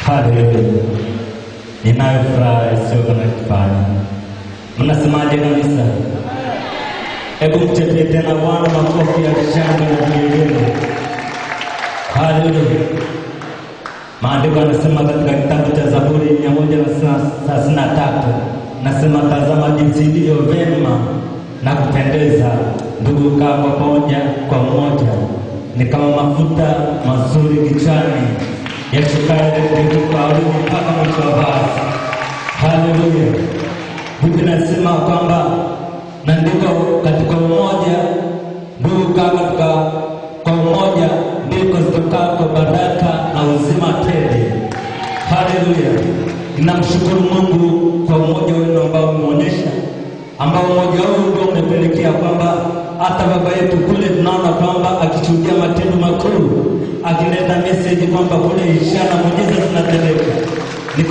Haleluya. Ninayo furaha isiyo na kifani. Mnasemaje kanisa? Hebu mchapie tena Bwana makofi ya shangwe na vigelegele. Haleluya. Maandiko yanasema katika kitabu cha Zaburi 133, nasema tazama jinsi ilivyo vema na kupendeza ndugu kukaa pamoja kwa mmoja, ni kama mafuta mazuri kichwani yashukayo kutoka ulimi mpaka mwisho wa vazi. Haleluya. Biblia inasema kwamba na ndiko katika umoja, ndugu kukaa kwa umoja, ndiko zitokako baraka na uzima tele. Haleluya. Ninamshukuru Mungu kwa umoja wenu ambao umeonyesha, ambao umoja huu ndio umepelekea kwamba hata baba yetu kule tunaona kwamba akishuhudia matendo makuu, akileta message kwamba kule ishara muujiza zinatendeka.